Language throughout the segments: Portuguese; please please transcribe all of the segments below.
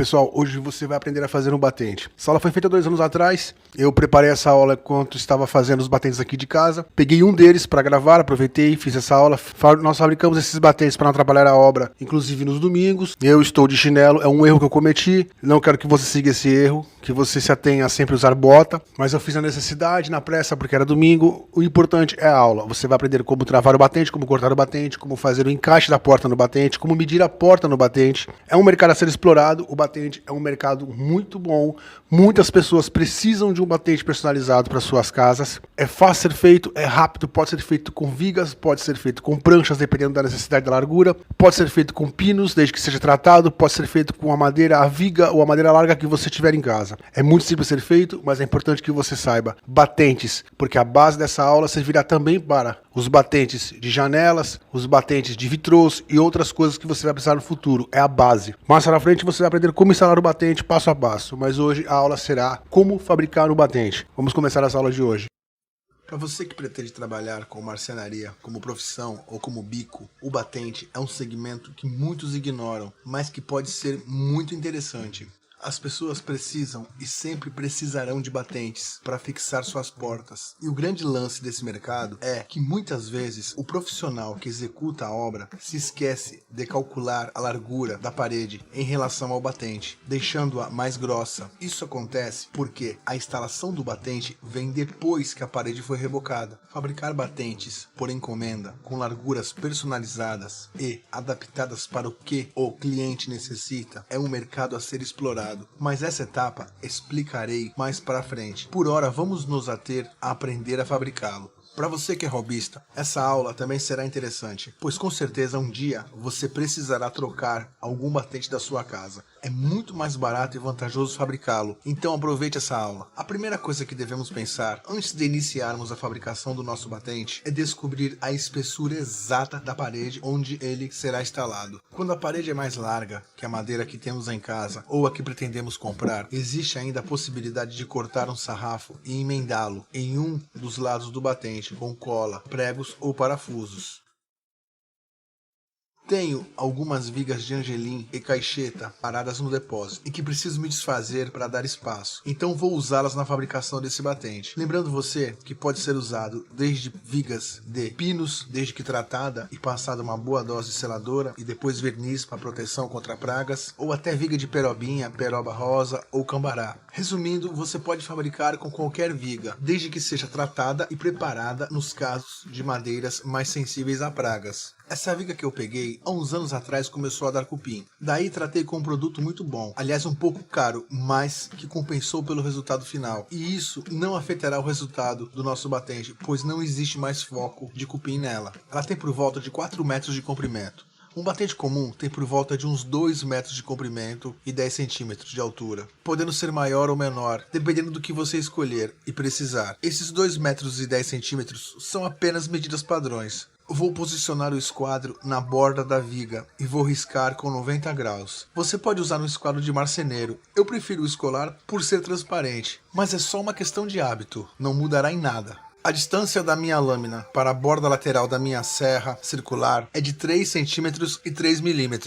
Pessoal, hoje você vai aprender a fazer um batente. Essa aula foi feita 2 anos atrás. Eu preparei essa aula enquanto estava fazendo os batentes aqui de casa. Peguei um deles para gravar, aproveitei, fiz essa aula. Nós fabricamos esses batentes para não atrapalhar a obra, inclusive nos domingos. Eu estou de chinelo, é um erro que eu cometi. Não quero que você siga esse erro, que você se atenha a sempre usar bota. Mas eu fiz na necessidade, na pressa, porque era domingo. O importante é a aula. Você vai aprender como travar o batente, como cortar o batente, como fazer o encaixe da porta no batente, como medir a porta no batente. É um mercado a ser explorado. O batente é um mercado muito bom. Muitas pessoas precisam de um batente personalizado para suas casas. É fácil ser feito, é rápido, pode ser feito com vigas, pode ser feito com pranchas, dependendo da necessidade da largura. Pode ser feito com pinos, desde que seja tratado. Pode ser feito com a madeira, a viga ou a madeira larga que você tiver em casa. É muito simples ser feito, mas é importante que você saiba batentes, porque a base dessa aula servirá também para os batentes de janelas, os batentes de vitrôs e outras coisas que você vai precisar no futuro. É a base. Mais na frente você vai aprender como instalar o batente passo a passo, mas hoje a aula será como fabricar o batente. Vamos começar essa aula de hoje. Para você que pretende trabalhar com marcenaria como profissão ou como bico, o batente é um segmento que muitos ignoram, mas que pode ser muito interessante. As pessoas precisam e sempre precisarão de batentes para fixar suas portas. E o grande lance desse mercado é que muitas vezes o profissional que executa a obra se esquece de calcular a largura da parede em relação ao batente, deixando-a mais grossa. Isso acontece porque a instalação do batente vem depois que a parede foi rebocada. Fabricar batentes por encomenda com larguras personalizadas e adaptadas para o que o cliente necessita é um mercado a ser explorado. Mas essa etapa explicarei mais para frente. Por hora, vamos nos ater a aprender a fabricá-lo. Para você que é hobbyista, essa aula também será interessante, pois com certeza um dia você precisará trocar algum batente da sua casa. É muito mais barato e vantajoso fabricá-lo, então aproveite essa aula. A primeira coisa que devemos pensar antes de iniciarmos a fabricação do nosso batente é descobrir a espessura exata da parede onde ele será instalado. Quando a parede é mais larga que a madeira que temos em casa ou a que pretendemos comprar, existe ainda a possibilidade de cortar um sarrafo e emendá-lo em um dos lados do batente com cola, pregos ou parafusos. Tenho algumas vigas de angelim e caixeta paradas no depósito e que preciso me desfazer para dar espaço, então vou usá-las na fabricação desse batente. Lembrando você que pode ser usado desde vigas de pinos, desde que tratada e passada uma boa dose de seladora e depois verniz para proteção contra pragas, ou até viga de perobinha, peroba rosa ou cambará. Resumindo, você pode fabricar com qualquer viga, desde que seja tratada e preparada nos casos de madeiras mais sensíveis a pragas. Essa viga que eu peguei, há uns anos atrás começou a dar cupim. Daí tratei com um produto muito bom, aliás um pouco caro, mas que compensou pelo resultado final. E isso não afetará o resultado do nosso batente, pois não existe mais foco de cupim nela. Ela tem por volta de 4 metros de comprimento. Um batente comum tem por volta de uns 2 metros de comprimento e 10 centímetros de altura, podendo ser maior ou menor, dependendo do que você escolher e precisar. Esses 2 metros e 10 centímetros são apenas medidas padrões. Vou posicionar o esquadro na borda da viga e vou riscar com 90 graus. Você pode usar um esquadro de marceneiro. Eu prefiro o escolar por ser transparente, mas é só uma questão de hábito, não mudará em nada. A distância da minha lâmina para a borda lateral da minha serra circular é de 3 cm e 3 mm.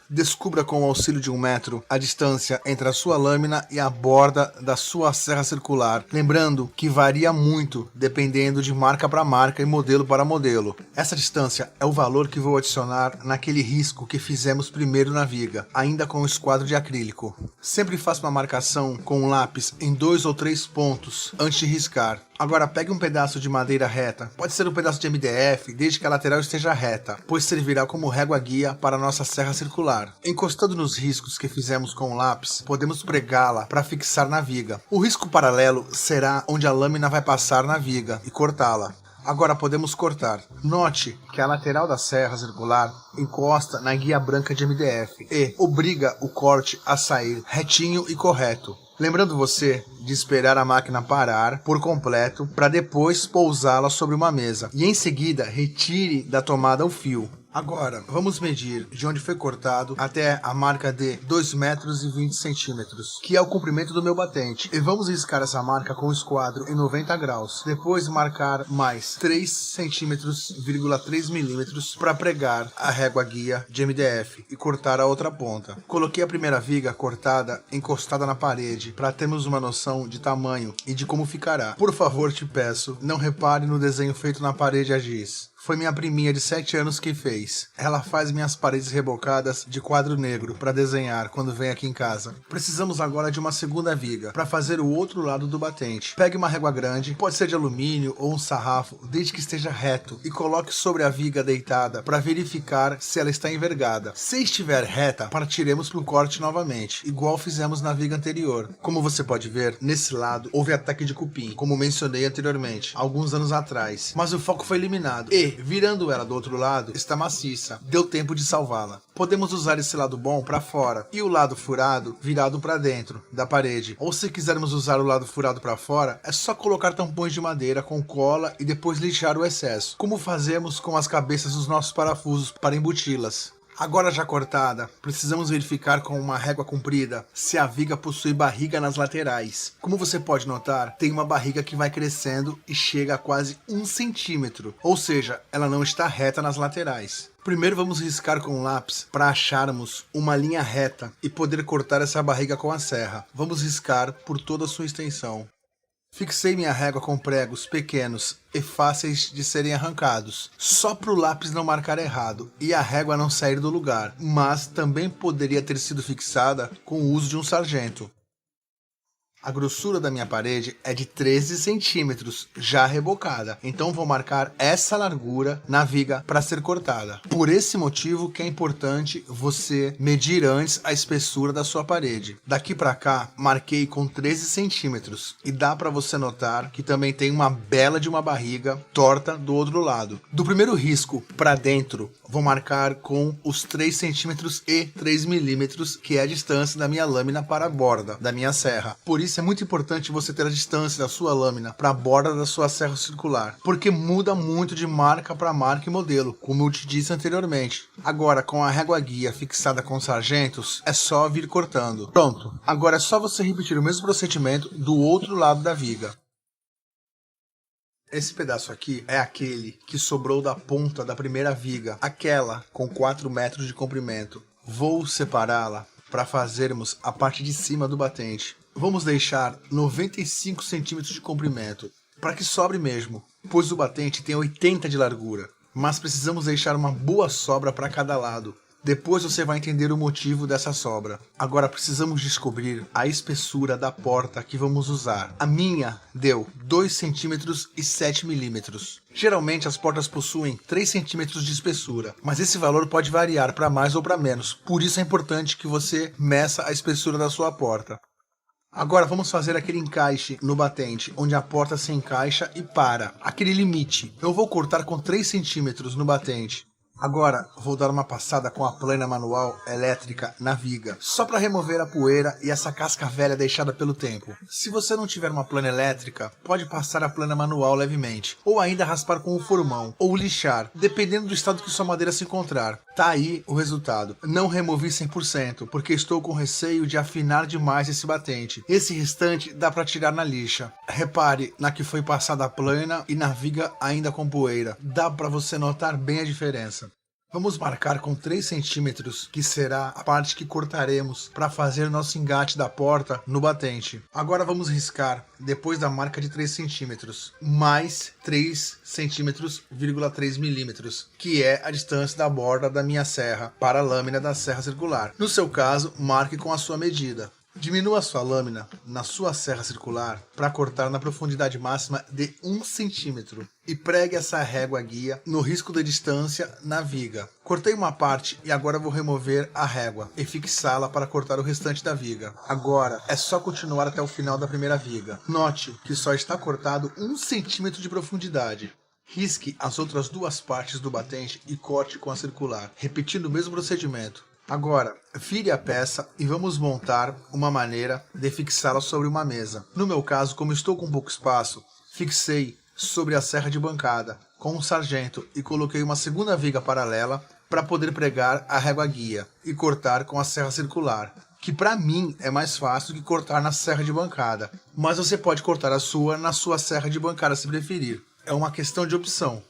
Descubra com o auxílio de 1 metro a distância entre a sua lâmina e a borda da sua serra circular, lembrando que varia muito dependendo de marca para marca e modelo para modelo. Essa distância é o valor que vou adicionar naquele risco que fizemos primeiro na viga, ainda com o esquadro de acrílico. Sempre faça uma marcação com um lápis em 2 ou 3 pontos antes de riscar. Agora pegue um pedaço de madeira reta, pode ser um pedaço de MDF, desde que a lateral esteja reta, pois servirá como régua guia para a nossa serra circular. Encostando nos riscos que fizemos com o lápis, podemos pregá-la para fixar na viga. O risco paralelo será onde a lâmina vai passar na viga e cortá-la. Agora podemos cortar. Note que a lateral da serra circular encosta na guia branca de MDF e obriga o corte a sair retinho e correto. Lembrando você de esperar a máquina parar por completo para depois pousá-la sobre uma mesa e em seguida retire da tomada o fio. Agora, vamos medir de onde foi cortado até a marca de 2 metros e 20 centímetros, que é o comprimento do meu batente. E vamos riscar essa marca com o esquadro em 90 graus. Depois marcar mais 3 centímetros,3 milímetros para pregar a régua guia de MDF e cortar a outra ponta. Coloquei a primeira viga cortada encostada na parede para termos uma noção de tamanho e de como ficará. Por favor, te peço, não repare no desenho feito na parede a giz. Foi minha priminha de 7 anos que fez. Ela faz minhas paredes rebocadas de quadro negro para desenhar quando vem aqui em casa. Precisamos agora de uma segunda viga para fazer o outro lado do batente. Pegue uma régua grande, pode ser de alumínio ou um sarrafo, desde que esteja reto, e coloque sobre a viga deitada para verificar se ela está envergada. Se estiver reta, partiremos para o corte novamente, igual fizemos na viga anterior. Como você pode ver, nesse lado houve ataque de cupim, como mencionei anteriormente, alguns anos atrás, mas o foco foi eliminado e, virando ela do outro lado, está maciça. Deu tempo de salvá-la. Podemos usar esse lado bom para fora e o lado furado virado para dentro da parede. Ou se quisermos usar o lado furado para fora, é só colocar tampões de madeira com cola e depois lixar o excesso, como fazemos com as cabeças dos nossos parafusos para embuti-las. Agora já cortada, precisamos verificar com uma régua comprida se a viga possui barriga nas laterais. Como você pode notar, tem uma barriga que vai crescendo e chega a quase 1 centímetro, ou seja, ela não está reta nas laterais. Primeiro vamos riscar com um lápis para acharmos uma linha reta e poder cortar essa barriga com a serra. Vamos riscar por toda a sua extensão. Fixei minha régua com pregos pequenos e fáceis de serem arrancados, só para o lápis não marcar errado e a régua não sair do lugar, mas também poderia ter sido fixada com o uso de um sargento. A grossura da minha parede é de 13 centímetros, já rebocada, então vou marcar essa largura na viga para ser cortada. Por esse motivo que é importante você medir antes a espessura da sua parede. Daqui para cá, marquei com 13 centímetros e dá para você notar que também tem uma bela de uma barriga torta do outro lado. Do primeiro risco para dentro, vou marcar com os 3 centímetros e 3 milímetros, que é a distância da minha lâmina para a borda da minha serra. Por isso é muito importante você ter a distância da sua lâmina para a borda da sua serra circular, porque muda muito de marca para marca e modelo, como eu te disse anteriormente. Agora, com a régua guia fixada com sargentos, é só vir cortando. Pronto, agora é só você repetir o mesmo procedimento do outro lado da viga. Esse pedaço aqui é aquele que sobrou da ponta da primeira viga, aquela com 4 metros de comprimento. Vou separá-la para fazermos a parte de cima do batente. Vamos deixar 95 centímetros de comprimento, para que sobre mesmo, pois o batente tem 80 de largura, mas precisamos deixar uma boa sobra para cada lado. Depois você vai entender o motivo dessa sobra. Agora precisamos descobrir a espessura da porta que vamos usar. A minha deu 2 centímetros e 7 milímetros. Geralmente as portas possuem 3 centímetros de espessura, mas esse valor pode variar para mais ou para menos. Por isso é importante que você meça a espessura da sua porta. Agora vamos fazer aquele encaixe no batente, onde a porta se encaixa e para. Aquele limite. Eu vou cortar com 3 centímetros no batente. Agora vou dar uma passada com a plana manual elétrica na viga, só para remover a poeira e essa casca velha deixada pelo tempo. Se você não tiver uma plana elétrica, pode passar a plana manual levemente, ou ainda raspar com o formão, ou lixar, dependendo do estado que sua madeira se encontrar. Tá aí o resultado. Não removi 100%, porque estou com receio de afinar demais esse batente. Esse restante dá para tirar na lixa. Repare na que foi passada a plana e na viga ainda com poeira. Dá para você notar bem a diferença. Vamos marcar com 3 centímetros, que será a parte que cortaremos para fazer nosso engate da porta no batente. Agora vamos riscar, depois da marca de 3 centímetros, mais 3 centímetros,3 milímetros, que é a distância da borda da minha serra para a lâmina da serra circular. No seu caso, marque com a sua medida. Diminua a sua lâmina na sua serra circular para cortar na profundidade máxima de 1 centímetro e pregue essa régua guia no risco de distância na viga. Cortei uma parte e agora vou remover a régua e fixá-la para cortar o restante da viga. Agora é só continuar até o final da primeira viga. Note que só está cortado 1 centímetro de profundidade. Risque as outras 2 partes do batente e corte com a circular, repetindo o mesmo procedimento. Agora, vire a peça e vamos montar uma maneira de fixá-la sobre uma mesa. No meu caso, como estou com pouco espaço, fixei sobre a serra de bancada com um sargento e coloquei uma segunda viga paralela para poder pregar a régua guia e cortar com a serra circular, que para mim é mais fácil do que cortar na serra de bancada, mas você pode cortar a sua na sua serra de bancada se preferir. É uma questão de opção.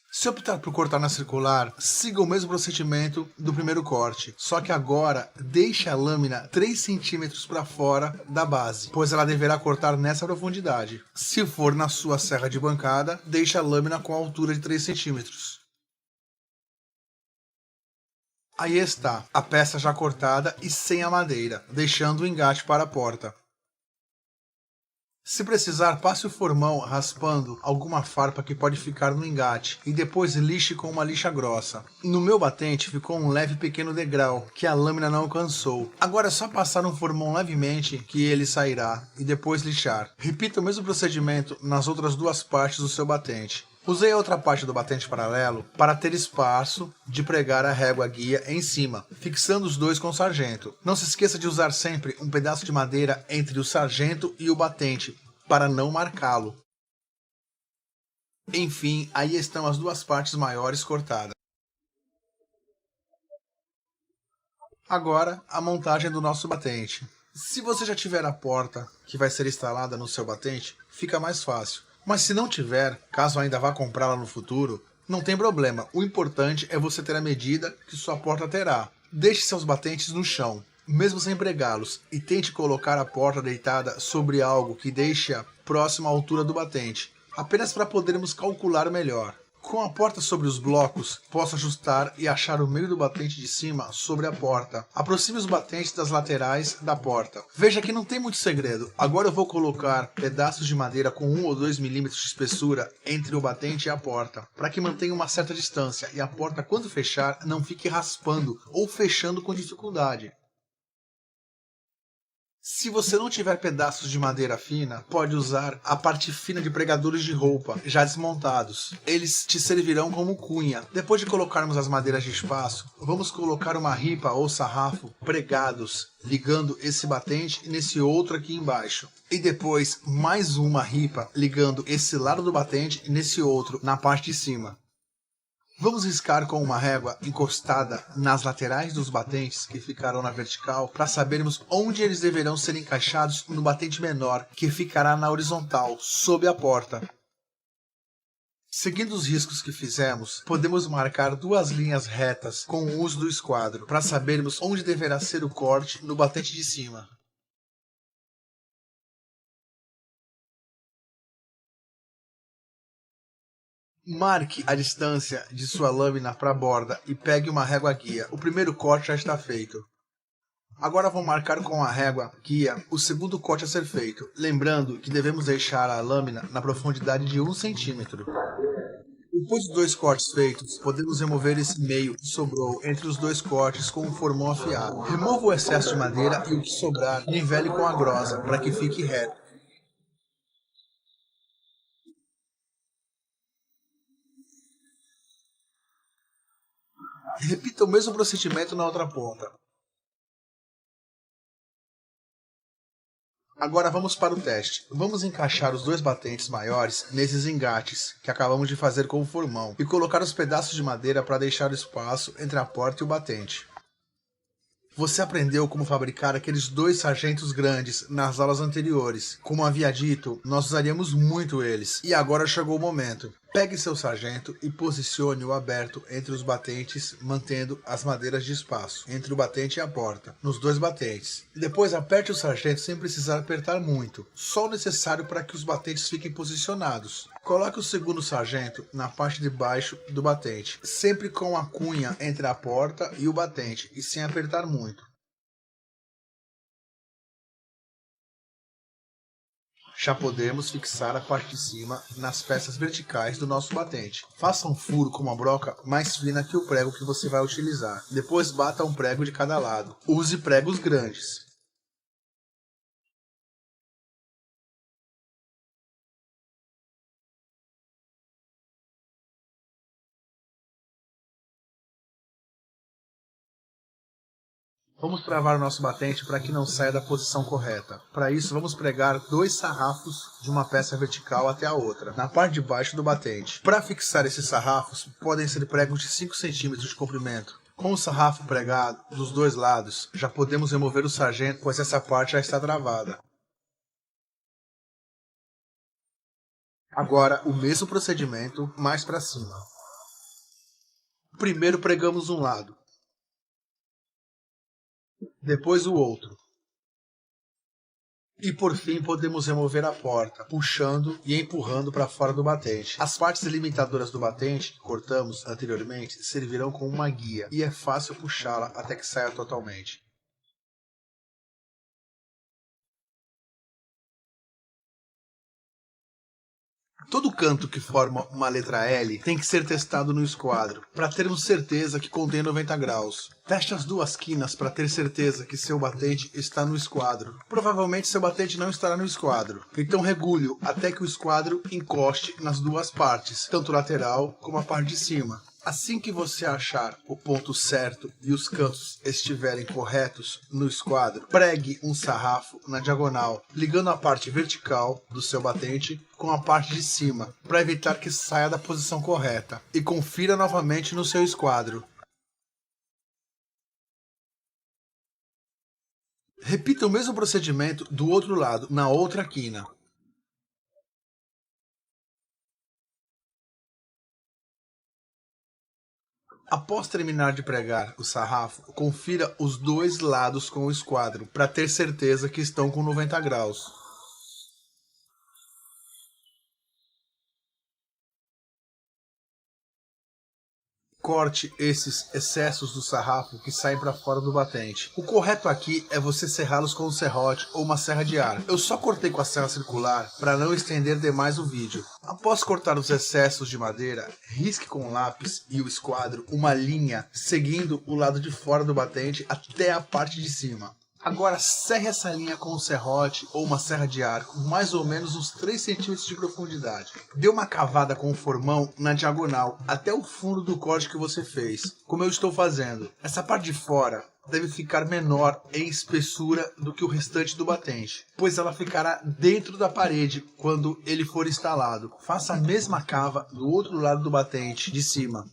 Se optar por cortar na circular, siga o mesmo procedimento do primeiro corte, só que agora deixe a lâmina 3 centímetros para fora da base, pois ela deverá cortar nessa profundidade. Se for na sua serra de bancada, deixe a lâmina com a altura de 3 centímetros. Aí está, a peça já cortada e sem a madeira, deixando o engate para a porta. Se precisar, passe o formão raspando alguma farpa que pode ficar no engate e depois lixe com uma lixa grossa. No meu batente ficou um leve pequeno degrau que a lâmina não alcançou. Agora é só passar um formão levemente que ele sairá e depois lixar. Repita o mesmo procedimento nas outras duas partes do seu batente. Usei a outra parte do batente paralelo para ter espaço de pregar a régua guia em cima, fixando os dois com o sargento. Não se esqueça de usar sempre um pedaço de madeira entre o sargento e o batente, para não marcá-lo. Enfim, aí estão as duas partes maiores cortadas. Agora, a montagem do nosso batente. Se você já tiver a porta que vai ser instalada no seu batente, fica mais fácil. Mas se não tiver, caso ainda vá comprá-la no futuro, não tem problema. O importante é você ter a medida que sua porta terá. Deixe seus batentes no chão, mesmo sem pregá-los, e tente colocar a porta deitada sobre algo que deixe-a próxima à altura do batente, apenas para podermos calcular melhor. Com a porta sobre os blocos, posso ajustar e achar o meio do batente de cima sobre a porta. Aproxime os batentes das laterais da porta. Veja que não tem muito segredo. Agora eu vou colocar pedaços de madeira com 1 ou 2 milímetros de espessura entre o batente e a porta, para que mantenha uma certa distância e a porta, quando fechar, não fique raspando ou fechando com dificuldade. Se você não tiver pedaços de madeira fina, pode usar a parte fina de pregadores de roupa, já desmontados. Eles te servirão como cunha. Depois de colocarmos as madeiras de espaço, vamos colocar uma ripa ou sarrafo pregados, ligando esse batente nesse outro aqui embaixo. E depois mais uma ripa ligando esse lado do batente nesse outro, na parte de cima. Vamos riscar com uma régua encostada nas laterais dos batentes que ficarão na vertical para sabermos onde eles deverão ser encaixados no batente menor que ficará na horizontal, sob a porta. Seguindo os riscos que fizemos, podemos marcar 2 linhas retas com o uso do esquadro para sabermos onde deverá ser o corte no batente de cima. Marque a distância de sua lâmina para a borda e pegue uma régua guia. O primeiro corte já está feito. Agora vou marcar com a régua guia o segundo corte a ser feito. Lembrando que devemos deixar a lâmina na profundidade de 1 centímetro. Depois dos 2 cortes feitos, podemos remover esse meio que sobrou entre os 2 cortes com um formão afiado. Remova o excesso de madeira e o que sobrar nivele com a grosa para que fique reto. Repita o mesmo procedimento na outra ponta. Agora vamos para o teste. Vamos encaixar os 2 batentes maiores nesses engates que acabamos de fazer com o formão e colocar os pedaços de madeira para deixar espaço entre a porta e o batente. Você aprendeu como fabricar aqueles 2 sargentos grandes nas aulas anteriores. Como havia dito, nós usaríamos muito eles. E agora chegou o momento. Pegue seu sargento e posicione-o aberto entre os batentes, mantendo as madeiras de espaço entre o batente e a porta, nos 2 batentes. Depois aperte o sargento sem precisar apertar muito, só o necessário para que os batentes fiquem posicionados. Coloque o segundo sargento na parte de baixo do batente, sempre com a cunha entre a porta e o batente e sem apertar muito. Já podemos fixar a parte de cima nas peças verticais do nosso batente. Faça um furo com uma broca mais fina que o prego que você vai utilizar. Depois bata um prego de cada lado. Use pregos grandes. Vamos travar o nosso batente para que não saia da posição correta. Para isso, vamos pregar 2 sarrafos de uma peça vertical até a outra, na parte de baixo do batente. Para fixar esses sarrafos, podem ser pregos de 5 centímetros de comprimento. Com o sarrafo pregado dos 2 lados, já podemos remover o sargento, pois essa parte já está travada. Agora, o mesmo procedimento, mais para cima. Primeiro pregamos um lado, depois o outro. E por fim podemos remover a porta, puxando e empurrando para fora do batente. As partes limitadoras do batente que cortamos anteriormente servirão como uma guia e é fácil puxá-la até que saia totalmente. Todo canto que forma uma letra L tem que ser testado no esquadro, para termos certeza que contém 90 graus. Teste as 2 quinas para ter certeza que seu batente está no esquadro. Provavelmente seu batente não estará no esquadro, então regule-o até que o esquadro encoste nas 2 partes, tanto lateral como a parte de cima. Assim que você achar o ponto certo e os cantos estiverem corretos no esquadro, pregue um sarrafo na diagonal, ligando a parte vertical do seu batente com a parte de cima, para evitar que saia da posição correta, e confira novamente no seu esquadro. Repita o mesmo procedimento do outro lado, na outra quina. Após terminar de pregar o sarrafo, confira os 2 lados com o esquadro, para ter certeza que estão com 90 graus. Corte esses excessos do sarrafo que saem para fora do batente. O correto aqui é você serrá-los com um serrote ou uma serra de ar. Eu só cortei com a serra circular para não estender demais o vídeo. Após cortar os excessos de madeira, risque com o lápis e o esquadro uma linha seguindo o lado de fora do batente até a parte de cima. Agora serre essa linha com um serrote ou uma serra de ar com mais ou menos uns 3 centímetros de profundidade. Dê uma cavada com o formão na diagonal até o fundo do corte que você fez, como eu estou fazendo. Essa parte de fora deve ficar menor em espessura do que o restante do batente, pois ela ficará dentro da parede quando ele for instalado. Faça a mesma cava do outro lado do batente de cima.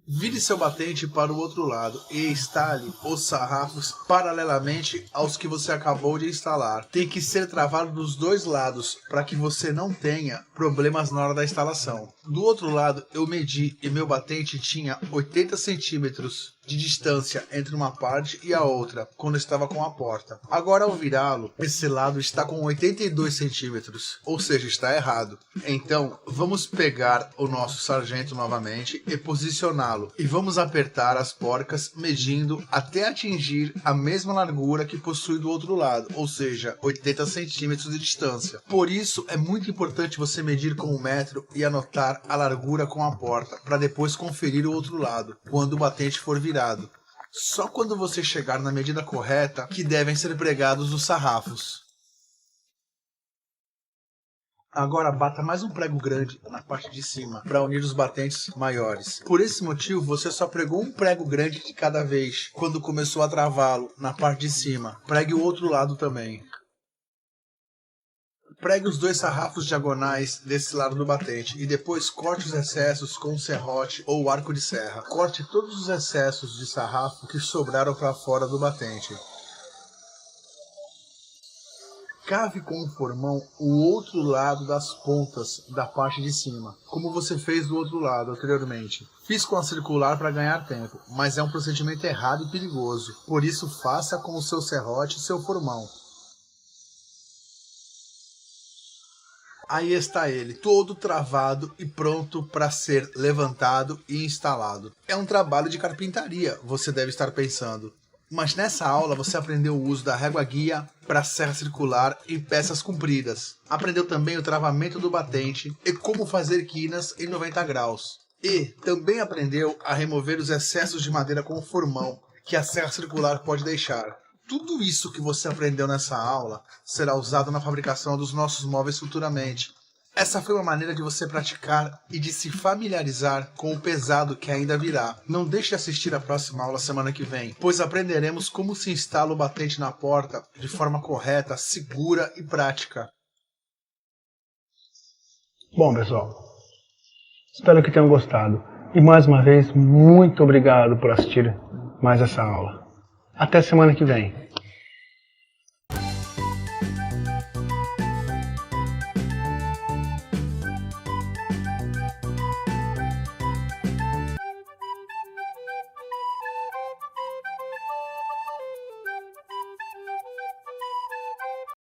Vire seu batente para o outro lado e instale os sarrafos paralelamente aos que você acabou de instalar. Tem que ser travado dos 2 lados para que você não tenha problemas na hora da instalação. Do outro lado eu medi e meu batente tinha 80 centímetros de distância entre uma parte e a outra quando estava com a porta. Agora ao virá-lo, esse lado está com 82 centímetros, ou seja, está errado. Então vamos pegar o nosso sargento novamente e posicioná-lo. E vamos apertar as porcas medindo até atingir a mesma largura que possui do outro lado, ou seja, 80 centímetros de distância. Por isso é muito importante você medir com o metro e anotar a largura com a porta, para depois conferir o outro lado, quando o batente for virado. Só quando você chegar na medida correta que devem ser pregados os sarrafos. Agora bata mais um prego grande na parte de cima para unir os batentes maiores. Por esse motivo você só pregou um prego grande de cada vez quando começou a travá-lo na parte de cima. Pregue o outro lado também. Pregue os 2 sarrafos diagonais desse lado do batente e depois corte os excessos com um serrote ou arco de serra. Corte todos os excessos de sarrafo que sobraram para fora do batente. Cave com o formão o outro lado das pontas da parte de cima, como você fez do outro lado anteriormente. Fiz com a circular para ganhar tempo, mas é um procedimento errado e perigoso, por isso faça com o seu serrote e seu formão. Aí está ele, todo travado e pronto para ser levantado e instalado. É um trabalho de carpintaria, você deve estar pensando. Mas nessa aula você aprendeu o uso da régua guia para serra circular em peças compridas. Aprendeu também o travamento do batente e como fazer quinas em 90 graus. E também aprendeu a remover os excessos de madeira com o formão que a serra circular pode deixar. Tudo isso que você aprendeu nessa aula será usado na fabricação dos nossos móveis futuramente. Essa foi uma maneira de você praticar e de se familiarizar com o pesado que ainda virá. Não deixe de assistir a próxima aula semana que vem, pois aprenderemos como se instala o batente na porta de forma correta, segura e prática. Bom, pessoal, espero que tenham gostado. E mais uma vez, muito obrigado por assistir mais essa aula. Até semana que vem.